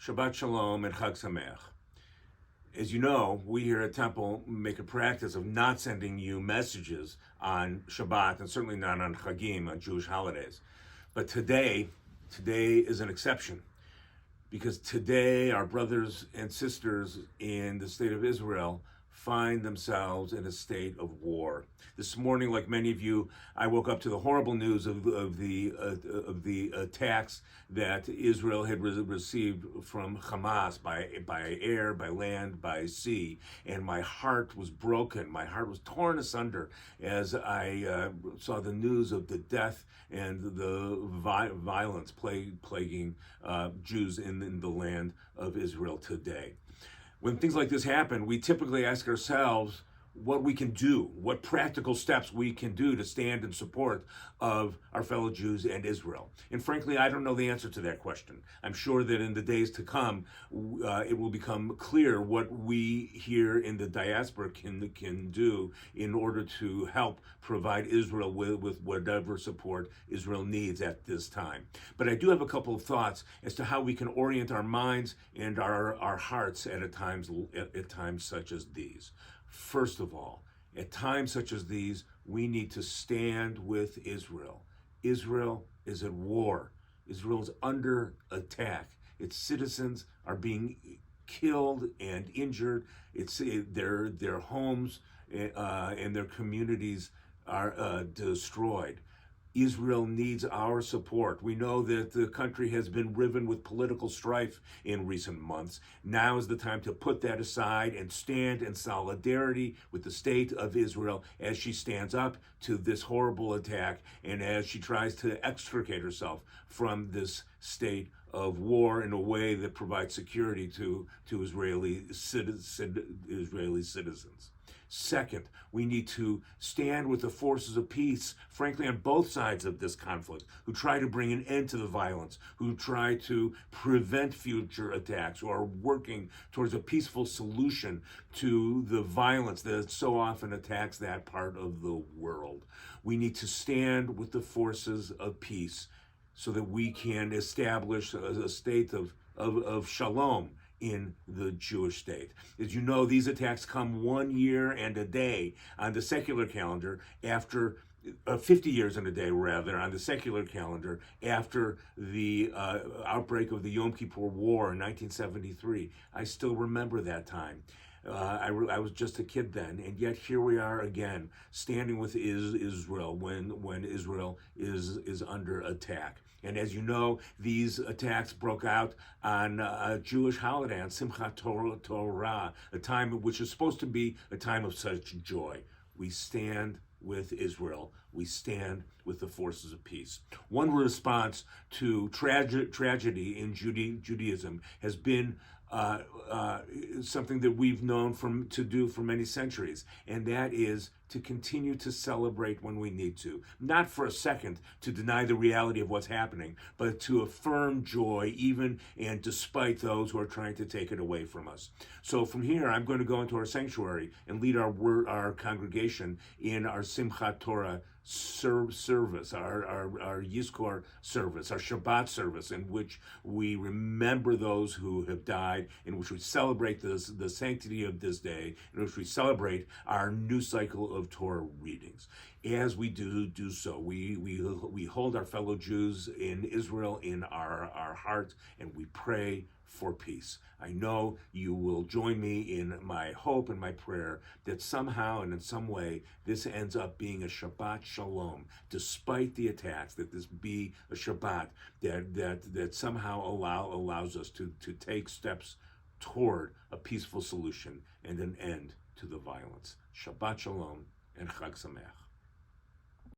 Shabbat Shalom and Chag Sameach. As you know, we here at Temple make a practice of not sending you messages on Shabbat and certainly not on Chagim, on Jewish holidays. But today is an exception, because today our brothers and sisters in the state of Israel find themselves in a state of war. This morning, like many of you, I woke up to the horrible news of the attacks that Israel had received from Hamas by air, by land, by sea, and my heart was broken. My heart was torn asunder as I saw the news of the death and the violence plaguing Jews in the land of Israel today. When things like this happen, we typically ask ourselves what we can do, what practical steps we can do to stand in support of our fellow Jews and Israel. And frankly, I don't know the answer to that question. I'm sure that in the days to come, it will become clear what we here in the diaspora can do in order to help provide Israel with whatever support Israel needs at this time. But I do have a couple of thoughts as to how we can orient our minds and our hearts at times such as these. First of all, at times such as these, we need to stand with Israel. Israel is at war. Israel is under attack. Its citizens are being killed and injured. Their homes and their communities are destroyed. Israel needs our support. We know that the country has been riven with political strife in recent months. Now is the time to put that aside and stand in solidarity with the state of Israel as she stands up to this horrible attack and as she tries to extricate herself from this state of war in a way that provides security to Israeli citizens. Second, we need to stand with the forces of peace, frankly, on both sides of this conflict, who try to bring an end to the violence, who try to prevent future attacks, who are working towards a peaceful solution to the violence that so often attacks that part of the world. We need to stand with the forces of peace so that we can establish a state of shalom in the Jewish state. As you know, these attacks come 1 year and a day on the secular calendar after 50 years and a day, rather, on the secular calendar after the outbreak of the Yom Kippur War in 1973. I still remember that time. I was just a kid then, and yet here we are again, standing with Israel when Israel is under attack. And as you know, these attacks broke out on a Jewish holiday, on Simchat Torah, a time which is supposed to be a time of such joy. We stand with Israel. We stand with the forces of peace. One response to tragedy in Judaism has been something that we've known to do for many centuries, and that is to continue to celebrate when we need to. Not for a second to deny the reality of what's happening, but to affirm joy even and despite those who are trying to take it away from us. So from here, I'm going to go into our sanctuary and lead our congregation in our Simchat Torah service, our Yizkor service, our Shabbat service, in which we remember those who have died, in which we celebrate the sanctity of this day, in which we celebrate our new cycle of Torah readings. As we do so, we hold our fellow Jews in Israel in our hearts, and we pray for peace. I know you will join me in my hope and my prayer that somehow and in some way this ends up being a Shabbat Shalom, despite the attacks, that this be a Shabbat that somehow allows us to take steps toward a peaceful solution and an end to the violence. Shabbat Shalom and Chag Sameach.